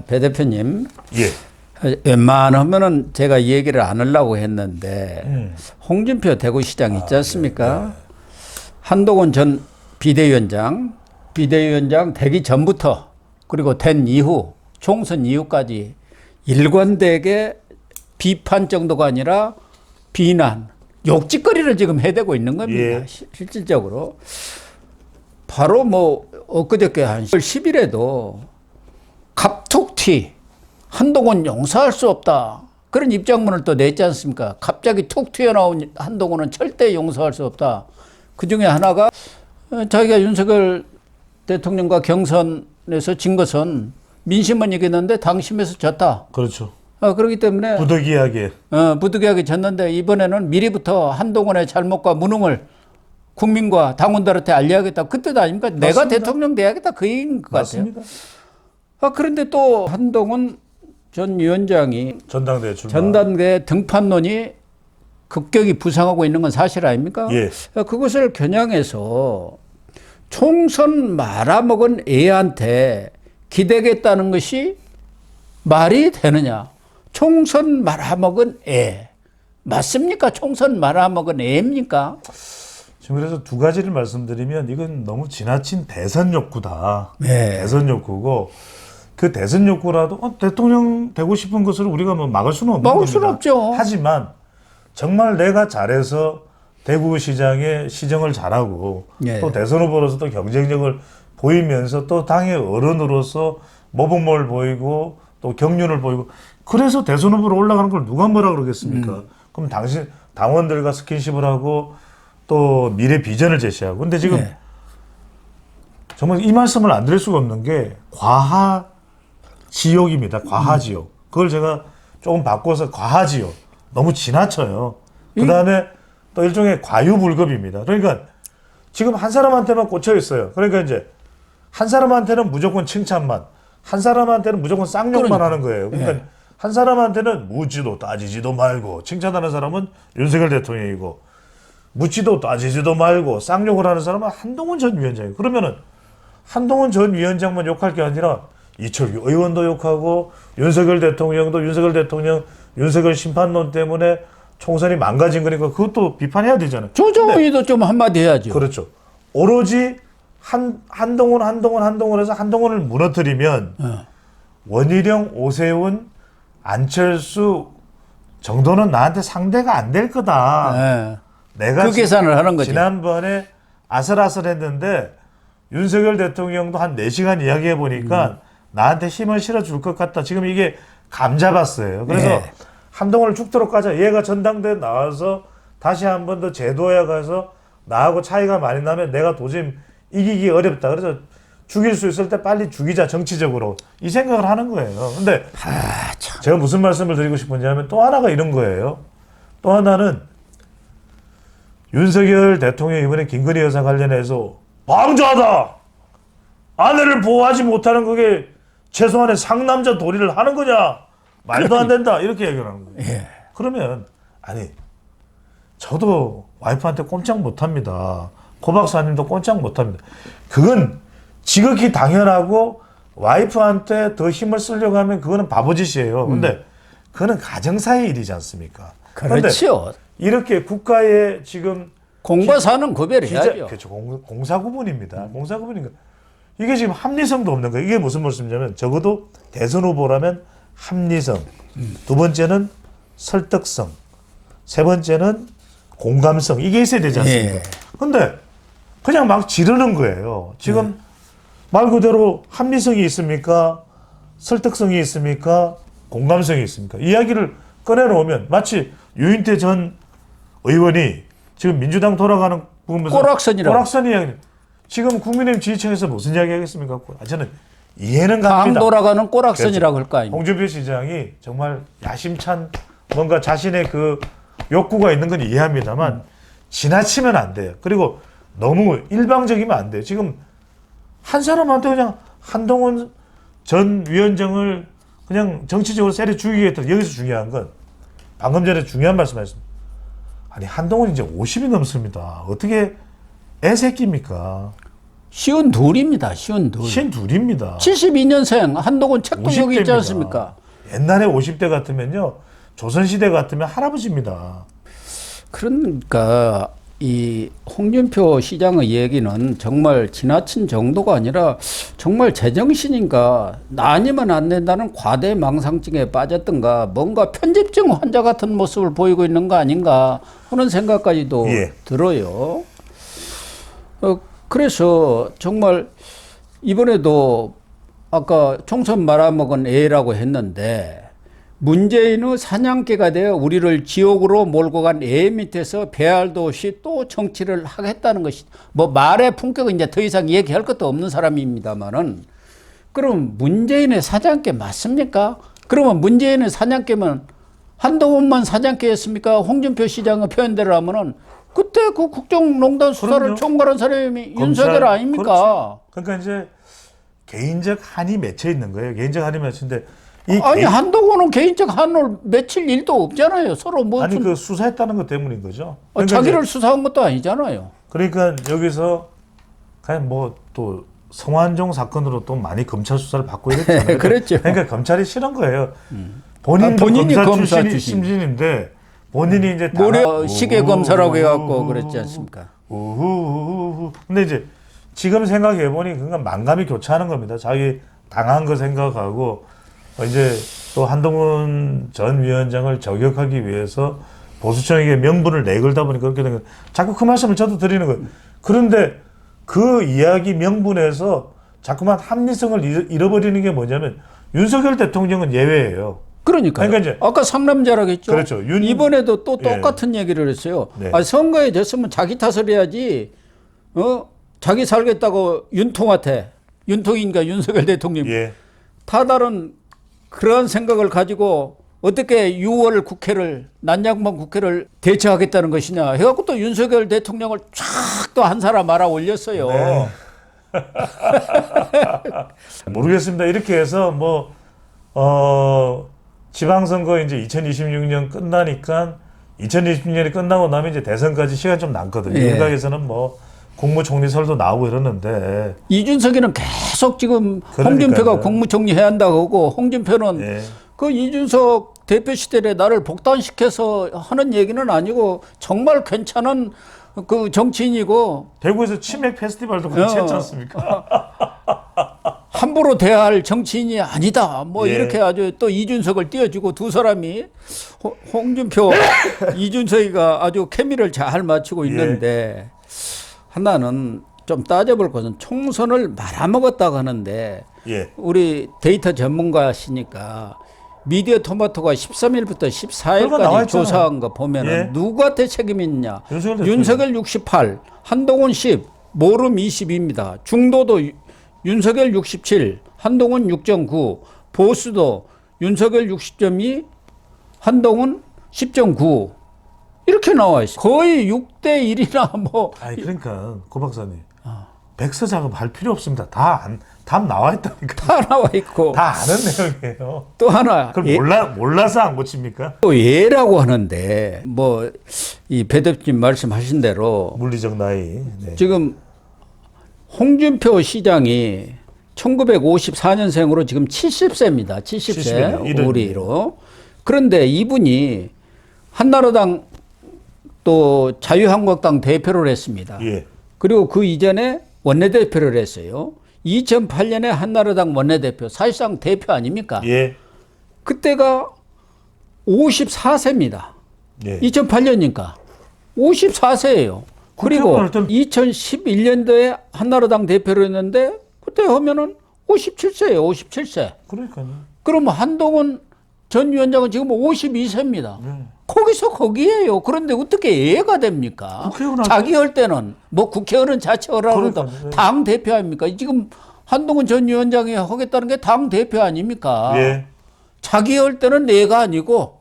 배 대표님, 예. 웬만하면은 제가 이 얘기를 안 하려고 했는데 홍준표 대구시장 있지 않습니까? 네. 한동훈 전 비대위원장 되기 전부터 그리고 된 이후 총선 이후까지 일관되게 비판 정도가 아니라 비난, 욕짓거리를 지금 해대고 있는 겁니다. 예. 실질적으로. 바로 뭐 엊그저께 한 10일에도 갑툭튀 한동훈 용서할 수 없다. 그런 입장문을 또 냈지 않습니까? 갑자기 툭 튀어나온 한동훈은 절대 용서할 수 없다. 그중에 하나가 자기가 윤석열 대통령과 경선에서 진 것은 민심은 이겼는데 당심에서 졌다. 그렇죠. 그렇기 때문에 부득이하게 졌는데 이번에는 미리부터 한동훈의 잘못과 무능을 국민과 당원들한테 알려야겠다. 그 뜻 아닙니까? 맞습니다. 내가 대통령 돼야겠다. 그 얘기인 것 맞습니다. 같아요. 그런데 또 한동훈 전 위원장이 전당대회 출마. 전당대회 등판론이 급격히 부상하고 있는 건 사실 아닙니까? 예. 그것을 겨냥해서 총선 말아먹은 애한테 기대겠다는 것이 말이 되느냐? 총선 말아먹은 애. 맞습니까? 총선 말아먹은 애입니까? 지금 그래서 두 가지를 말씀드리면 이건 너무 지나친 대선 욕구다. 네. 대선 욕구고 그 대선 욕구라도 대통령 되고 싶은 것을 우리가 뭐 막을 수는 없는 막을 겁니다. 수는 없죠. 하지만 정말 내가 잘해서 대구시장의 시정을 잘하고 네. 또 대선 후보로서 또 경쟁력을 보이면서 또 당의 어른으로서 모범을 보이고 또 경륜을 보이고 그래서 대선 후보로 올라가는 걸 누가 뭐라 그러겠습니까? 그럼 당신 당원들과 스킨십을 하고 또 미래 비전을 제시하고 근데 지금 네. 정말 이 말씀을 안 드릴 수가 없는 게 과하지욕입니다. 과하지욕. 그걸 제가 조금 바꿔서 과하지욕. 너무 지나쳐요. 그 다음에 또 일종의 과유불급입니다. 그러니까 지금 한 사람한테만 꽂혀 있어요. 그러니까 이제 한 사람한테는 무조건 칭찬만, 한 사람한테는 무조건 쌍욕만 하는 거예요. 그러니까 네. 한 사람한테는 묻지도 따지지도 말고 칭찬하는 사람은 윤석열 대통령이고 묻지도 따지지도 말고 쌍욕을 하는 사람은 한동훈 전 위원장이에요. 그러면은 한동훈 전 위원장만 욕할 게 아니라 이철규 의원도 욕하고 윤석열 대통령도 윤석열 심판론 때문에 총선이 망가진 거니까 그것도 비판해야 되잖아요. 조정의도 좀 한마디 해야죠. 그렇죠. 오로지 한동훈 해서 한동훈을 무너뜨리면 원희룡, 오세훈, 안철수 정도는 나한테 상대가 안 될 거다. 네. 내가 그 계산을 하는 거죠. 지난번에 아슬아슬했는데 윤석열 대통령도 한 4시간 이야기해 보니까 나한테 힘을 실어줄 것 같다. 지금 이게 감 잡았어요. 그래서 네. 한동훈을 죽도록 가자. 얘가 전당대회 나와서 다시 한 번 더 제도에 가서 나하고 차이가 많이 나면 내가 도저히 이기기 어렵다. 그래서 죽일 수 있을 때 빨리 죽이자 정치적으로 이 생각을 하는 거예요. 근데 제가 무슨 말씀을 드리고 싶은지 또 하나가 이런 거예요. 또 하나는 윤석열 대통령 이번에 김건희 여사 관련해서 방조하다. 아내를 보호하지 못하는 그게 최소한의 상남자 도리를 하는 거냐. 말도 안 된다. 이렇게 얘기를 하는 거예요. 예. 그러면 아니 저도 와이프한테 꼼짝 못합니다. 고 박사님도 꼼짝 못합니다. 그건 지극히 당연하고 와이프한테 더 힘을 쓰려고 하면 그거는 바보짓이에요. 근데 그거는 가정사의 일이지 않습니까? 그렇죠. 이렇게 국가에 지금 공과 사는 구별해야죠. 그렇죠. 공사구분입니다. 공사구분인가. 이게 지금 합리성도 없는 거예요. 이게 무슨 말씀이냐면 적어도 대선 후보라면 합리성, 두 번째는 설득성, 세 번째는 공감성 이게 있어야 되지 않습니까? 근데 그냥 막 지르는 거예요. 지금 말 그대로 합리성이 있습니까? 설득성이 있습니까? 공감성이 있습니까? 이야기를 꺼내놓으면 마치 유인태 전 의원이 지금 민주당 돌아가는 부분에서 꼬락선 이야기. 지금 국민의힘 지지층에서 무슨 이야기 하겠습니까? 저는 이해는 갑니다. 강 돌아가는 꼬락선이라고 할 거 아닙니까? 홍준표 시장이 정말 야심찬 뭔가 자신의 그 욕구가 있는 건 이해합니다만 지나치면 안 돼요. 그리고 너무 일방적이면 안 돼요. 지금 한 사람한테 그냥 한동훈 전 위원장을 그냥 정치적으로 세려 죽이겠다. 여기서 중요한 건 방금 전에 중요한 말씀하셨습니다. 아니 한동훈 이제 50이 넘습니다. 어떻게 애새끼입니까? 쉬운 둘입니다. 쉬운 둘. 신둘입니다. 72년생 한동훈 책도 여기 있지 50대입니다. 않습니까? 옛날에 50대 같으면요. 조선시대 같으면 할아버지입니다. 그러니까 이 홍준표 시장의 얘기는 정말 지나친 정도가 아니라 정말 제정신인가 나 아니면 안 된다는 과대망상증에 빠졌던가 뭔가 편집증 환자 같은 모습을 보이고 있는 거 아닌가 하는 생각까지도 예. 들어요. 그래서 정말 이번에도 아까 총선 말아먹은 애라고 했는데 문재인의 사냥개가 되어 우리를 지옥으로 몰고 간 애 밑에서 배알도 없이 또 정치를 하겠다는 것이 뭐 말의 품격은 이제 더 이상 얘기할 것도 없는 사람입니다만은 그럼 문재인의 사냥개 맞습니까? 그러면 문재인의 사냥개면 한동훈만 사냥개였습니까? 홍준표 시장의 표현대로 하면은 그때 그 국정농단 수사를 그럼요. 총괄한 사람이 검찰, 윤석열 아닙니까? 그렇죠. 그러니까 이제 개인적 한이 맺혀 있는 거예요. 개인적 한이 맺힌데 아니 한동훈은 개인적 한을 맺힐 일도 없잖아요. 서로 뭐 아니 그 수사했다는 것 때문인 거죠. 자기를 수사한 것도 아니잖아요. 그러니까 여기서 그냥 뭐 또 성완종 사건으로 또 많이 검찰 수사를 받고 이랬잖아요. 그랬죠. 그러니까 검찰이 싫은 거예요. 본인도 본인이 검사 출신. 심신인데 본인이 이제 모래 시계 검사라고 해갖고 그랬지 않습니까? 우후후후. 근데 이제 지금 생각해 보니 그건 만감이 교차하는 겁니다. 자기 당한 거 생각하고 이제 또 한동훈 전 위원장을 저격하기 위해서 보수청에게 명분을 내걸다 보니까 그렇게 된 거예요. 자꾸 그 말씀을 저도 드리는 거예요. 그런데 그 이야기 명분에서 자꾸만 합리성을 잃어버리는 게 뭐냐면 윤석열 대통령은 예외예요. 그러니까요. 그러니까 이제 아까 상남자라고 했죠. 그렇죠. 이번에도 또 똑같은 얘기를 했어요. 네. 아, 선거에 됐으면 자기 탓을 해야지. 자기 살겠다고 윤통인가 윤석열 대통령 예. 다른 그러한 생각을 가지고 어떻게 6월 국회를 난장반 국회를 대처하겠다는 것이냐 해갖고 또 윤석열 대통령을 쫙 또 한 사람 알아 올렸어요. 네. 모르겠습니다. 이렇게 해서 지방선거 이제 2026년 끝나니까 2026년이 끝나고 나면 이제 대선까지 시간 좀 남거든요. 예. 일각에서는 국무총리설도 나오고 이러는데 이준석이는 계속 지금 그러니까요. 홍준표가 국무총리 해야 한다고 하고 홍준표는 예. 그 이준석 대표 시절에 나를 복단시켜서 하는 얘기는 아니고 정말 괜찮은 그 정치인이고 대구에서 치맥 페스티벌도 같이 했지 않습니까? 함부로 대할 정치인이 아니다. 뭐 예. 이렇게 아주 또 이준석을 띄워주고 두 사람이 홍준표, 이준석이가 아주 케미를 잘 맞추고 있는데 하나는 좀 따져볼 것은 총선을 말아먹었다고 하는데 예. 우리 데이터 전문가시니까 미디어 토마토가 13일부터 그거 나와 14일까지 있잖아요. 조사한 거 보면은 예. 누구한테 책임이 있냐? 윤석열 대통령. 윤석열 68, 한동훈 10, 모름 22입니다. 중도도 윤석열 67, 한동훈 6.9, 보수도 윤석열 60.2, 한동훈 10.9 이렇게 나와 있어요. 거의 6대 1이나 뭐. 아니 그러니까 고 박사님 백서 작업할 필요 없습니다. 답 나와 있다니까. 다 나와 있고. 다 아는 내용이에요. 또 하나. 그럼 몰라서 안 고칩니까? 또 예라고 하는데 뭐 이 배 대표님 말씀하신 대로 물리적 나이. 네. 지금 홍준표 시장이 1954년생으로 지금 70세입니다. 70세 이른. 우리로. 그런데 이분이 한나라당 또 자유한국당 대표를 했습니다. 예. 그리고 그 이전에 원내대표를 했어요. 2008년에 한나라당 원내대표, 사실상 대표 아닙니까? 예. 그때가 54세입니다. 예. 2008년이니까 54세예요. 그리고 국회의원 할 땐- 2011년도에 한나라당 대표를 했는데 그때 하면은 57세예요. 57세. 그러니까요. 그러면 한동훈 전 위원장은 지금 52세입니다. 네. 거기서 거기에요. 그런데 어떻게 애가 됩니까? 국회의원 할 자기 할 때는 뭐 국회의원은 자체하라고 해도 그러니까요. 당 대표 아닙니까? 지금 한동훈 전 위원장이 하겠다는 게 당 대표 아닙니까? 예. 자기 할 때는 애가 아니고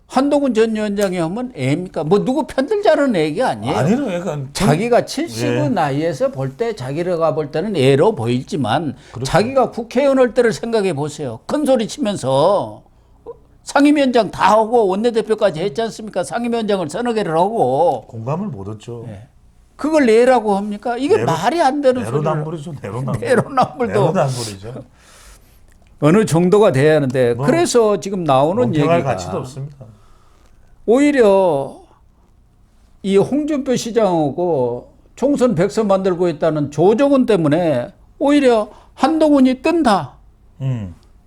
한동훈 전 위원장이 하면 애입니까? 뭐 누구 편들자는 애가 아니에요. 아니는 애가 자기가 70의 예. 나이에서 볼 때 자기가 볼 때는 애로 보이지만 자기가 국회의원 할 때를 생각해 보세요. 큰 소리 치면서 상임위원장 다 하고 원내대표까지 했지 않습니까? 상임위원장을 서너 개를 하고 공감을 못 얻죠. 예. 그걸 내라고 합니까? 이게 말이 안 되는 소리를. 내로남불이죠. 내로남불. 내로남불도 내로남불이죠. 어느 정도가 돼야 하는데 뭐, 그래서 지금 나오는 멍청할 얘기가 가치도 없습니다. 오히려 이 홍준표 시장하고 총선 백서 만들고 있다는 조정은 때문에 오히려 한동훈이 뜬다.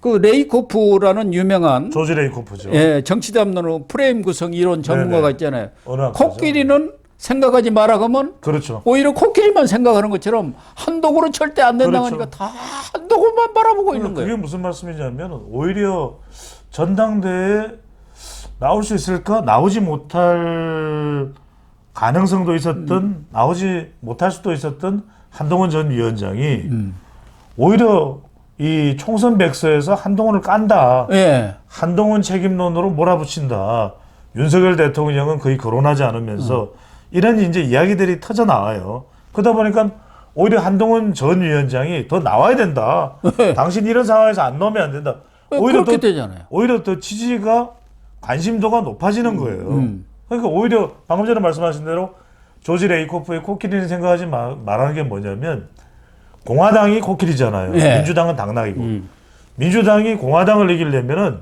그 레이코프라는 유명한 조지 레이코프죠. 예, 정치 담론으로 프레임 구성 이론 전문가가 네네. 있잖아요. 언어학자죠. 코끼리는 생각하지 마라 그러면 그렇죠. 오히려 코끼리만 생각하는 것처럼 한동훈은 절대 안 된다고 그렇죠. 하니까 다 한동훈만 바라보고 있는 그게 거예요. 무슨 말씀이냐면 오히려 전당대회에 나올 수 있을까? 나오지 못할 가능성도 있었던 나오지 못할 수도 있었던 한동훈 전 위원장이 오히려 이 총선 백서에서 한동훈을 깐다. 예. 한동훈 책임론으로 몰아붙인다. 윤석열 대통령은 거의 거론하지 않으면서 이런 이제 이야기들이 터져 나와요. 그러다 보니까 오히려 한동훈 전 위원장이 더 나와야 된다. 당신 이런 상황에서 안 나오면 안 된다. 오히려 그렇게 더 되잖아요. 오히려 더 지지가 관심도가 높아지는 거예요. 그러니까 오히려 방금 전에 말씀하신 대로 조지 레이코프의 코끼리는 생각하지 말라는 게 뭐냐면 공화당이 코끼리잖아요. 예. 민주당은 당나귀고. 민주당이 공화당을 이기려면은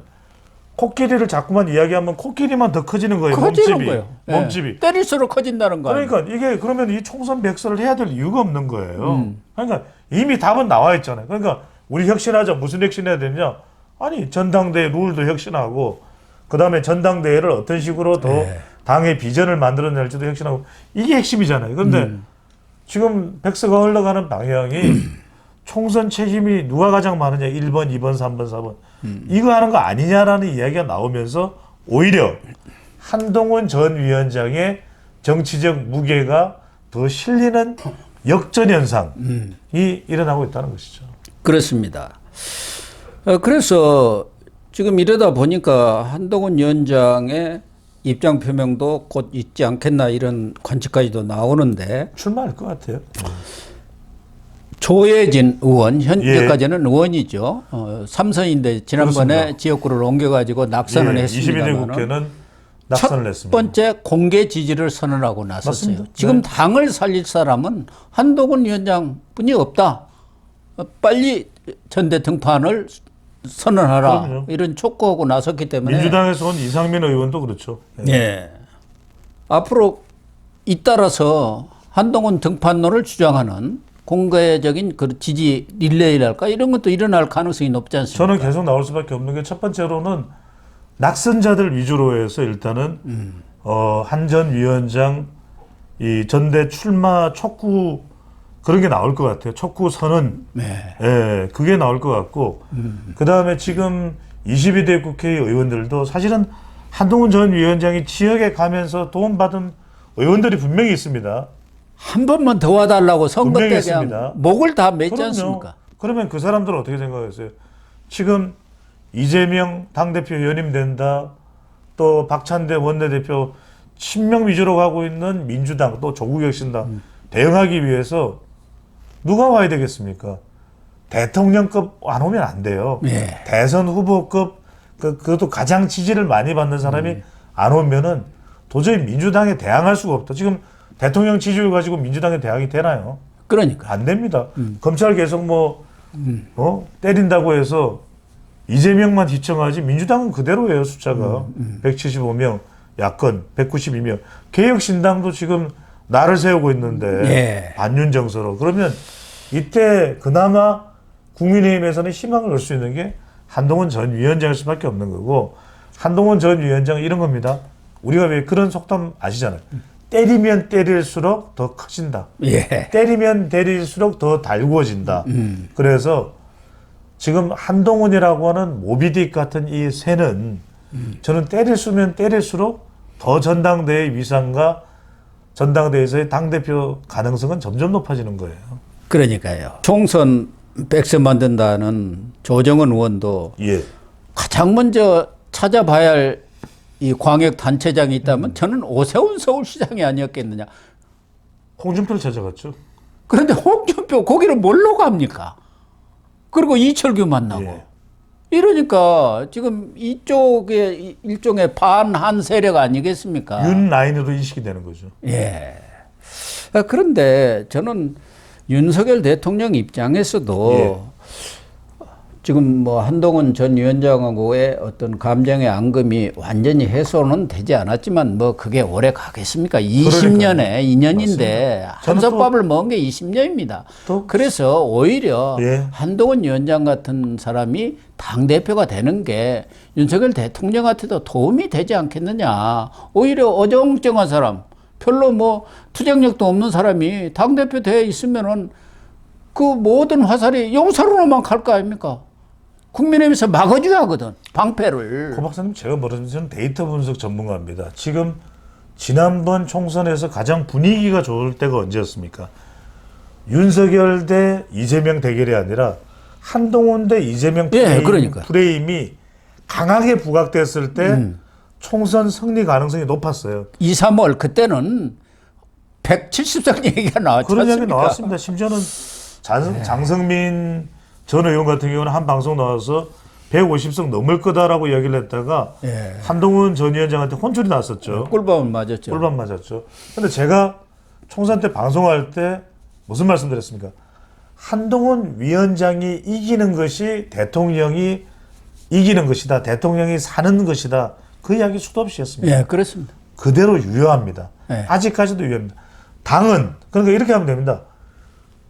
코끼리를 자꾸만 이야기하면 코끼리만 더 커지는 거예요. 커지는 몸집이. 거예요. 예. 몸집이. 때릴수록 커진다는 거 아니에요. 그러니까 이게 그러면 이 총선 백서를 해야 될 이유가 없는 거예요. 그러니까 이미 답은 나와 있잖아요. 그러니까 우리 혁신하자. 무슨 혁신해야 되냐? 아니 전당대회 룰도 혁신하고 그다음에 전당대회를 어떤 식으로 더 당의 비전을 만들어낼지도 혁신하고 이게 핵심이잖아요. 그런데 지금 백서가 흘러가는 방향이 총선 책임이 누가 가장 많으냐 1번, 2번, 3번, 4번 이거 하는 거 아니냐라는 이야기가 나오면서 오히려 한동훈 전 위원장의 정치적 무게가 더 실리는 역전현상이 일어나고 있다는 것이죠. 그렇습니다. 그래서 지금 이러다 보니까 한동훈 위원장의 입장 표명도 곧 있지 않겠나 이런 관측까지도 나오는데 출마할 것 같아요. 조혜진 의원 현재까지는 의원이죠. 삼선인데 지난번에 그렇습니다. 지역구를 옮겨가지고 낙선을 22대 했습니다만 국회는 낙선을 첫 했습니다. 번째 공개 지지를 선언하고 나섰어요. 맞습니다. 지금 네. 당을 살릴 사람은 한동훈 위원장뿐이 없다. 빨리 전대 등판을 선언하라. 그럼요. 이런 촉구하고 나섰기 때문에 민주당에서 온 이상민 의원도 그렇죠. 예. 앞으로 잇따라서 한동훈 등판론을 주장하는 공개적인 그 지지 릴레이랄까 이런 것도 일어날 가능성이 높지 않습니까? 저는 계속 나올 수밖에 없는 게 첫 번째로는 낙선자들 위주로 해서 일단은 한 전 위원장 이 전대 출마 촉구 그런 게 나올 것 같아요. 촉구 선언. 네. 예, 그게 나올 것 같고 그다음에 지금 22대 국회의원들도 사실은 한동훈 전 위원장이 지역에 가면서 도움받은 의원들이 분명히 있습니다. 한 번만 더 와달라고 선거 분명히 때 있습니다. 그냥 목을 다 맸지 그럼요. 않습니까? 그러면 그 사람들은 어떻게 생각하세요? 지금 이재명 당대표 연임된다. 또 박찬대 원내대표 친명 위주로 가고 있는 민주당 또 조국혁신당 대응하기 위해서 누가 와야 되겠습니까? 대통령급 안 오면 안 돼요. 예. 대선 후보급 그것도 가장 지지를 많이 받는 사람이 안 오면은 도저히 민주당에 대항할 수가 없다. 지금 대통령 지지율 가지고 민주당에 대항이 되나요? 그러니까. 안 됩니다. 검찰 계속 때린다고 해서 이재명만 뒤청하지 민주당은 그대로예요. 숫자가 175명, 야권 192명. 개혁신당도 지금 나를 세우고 있는데 예. 반윤 정서로. 그러면 이때 그나마 국민의힘에서는 희망을 얻을 수 있는 게 한동훈 전 위원장일 수밖에 없는 거고 한동훈 전 위원장은 이런 겁니다. 우리가 왜 그런 속담 아시잖아요. 때리면 때릴수록 더 커진다. 예. 때리면 때릴수록 더 달구어진다. 그래서 지금 한동훈이라고 하는 모비딕 같은 이 새는 저는 때릴수면 때릴수록 더 전당대회 위상과 전당대회에서의 당대표 가능성은 점점 높아지는 거예요. 그러니까요. 총선 백세 만든다는 조정은 의원도 예. 가장 먼저 찾아봐야 할 이 광역 단체장이 있다면 저는 오세훈 서울시장이 아니었겠느냐. 홍준표를 찾아갔죠. 그런데 홍준표 거기를 뭘로 갑니까? 그리고 이철규 만나고. 예. 이러니까 지금 이쪽에 일종의 반한 세력 아니겠습니까? 윤 라인으로 인식이 되는 거죠. 예. 그런데 저는 윤석열 대통령 입장에서도 예. 지금 뭐 한동훈 전 위원장하고의 어떤 감정의 앙금이 완전히 해소는 되지 않았지만 뭐 그게 오래 가겠습니까? 20년에 2년인데 한솥밥을 먹은 게 20년입니다. 또 그래서 오히려 예. 한동훈 위원장 같은 사람이 당대표가 되는 게 윤석열 대통령한테도 도움이 되지 않겠느냐. 오히려 어정쩡한 사람, 별로 뭐 투쟁력도 없는 사람이 당대표 되어 있으면은 그 모든 화살이 용사로만 갈 거 아닙니까? 국민의힘에서 막아줘야 하거든, 방패를. 고 박사님, 제가 모르지만 저는 데이터 분석 전문가입니다. 지금 지난번 총선에서 가장 분위기가 좋을 때가 언제였습니까? 윤석열 대 이재명 대결이 아니라 한동훈 대 이재명 예, 프레임이 강하게 부각됐을 때 총선 승리 가능성이 높았어요. 2, 3월 그때는 170석 얘기가 나왔지 그런 이야기 않습니까? 나왔습니다. 심지어는 장성민 전 의원 같은 경우는 한 방송 나와서 150석 넘을 거다라고 이야기를 했다가 예. 한동훈 전 위원장한테 혼쭐이 났었죠. 꿀밤을 맞았죠. 꿀밤 맞았죠. 근데 제가 총선 때 방송할 때 무슨 말씀 드렸습니까? 한동훈 위원장이 이기는 것이 대통령이 이기는 것이다. 대통령이 사는 것이다. 그 이야기 수도 없이 했습니다. 예, 그렇습니다. 그대로 유효합니다. 네. 아직까지도 유효합니다. 당은 그러니까 이렇게 하면 됩니다.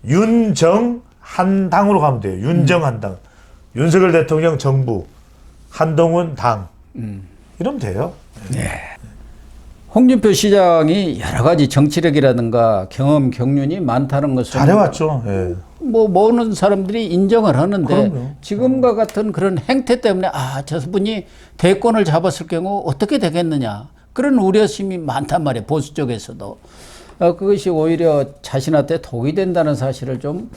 윤정 한 당으로 가면 돼요. 윤정 한 당. 윤석열 대통령 정부, 한동훈 당. 이러면 돼요. 홍준표 시장이 여러 가지 정치력이라든가 경험, 경륜이 많다는 것은 잘해왔죠. 예. 뭐 모든 사람들이 인정을 하는데 그럼요. 지금과 같은 그런 행태 때문에 저분이 대권을 잡았을 경우 어떻게 되겠느냐 그런 우려심이 많단 말이에요. 보수 쪽에서도. 그것이 오히려 자신한테 독이 된다는 사실을 좀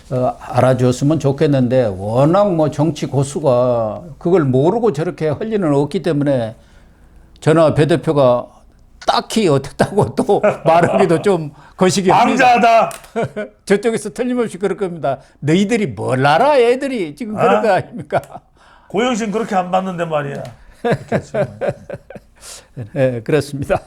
알아줬으면 좋겠는데 워낙 뭐 정치 고수가 그걸 모르고 저렇게 할 리는 없기 때문에 저나 배 대표가 딱히 어떻다고 또 말하기도 좀 거시기 왕자다. 저쪽에서 틀림없이 그럴 겁니다. 너희들이 뭘 알아 애들이 지금 그런 거 아닙니까? 고영신 그렇게 안 봤는데 말이야. 이렇게 했죠. 네, 그렇습니다.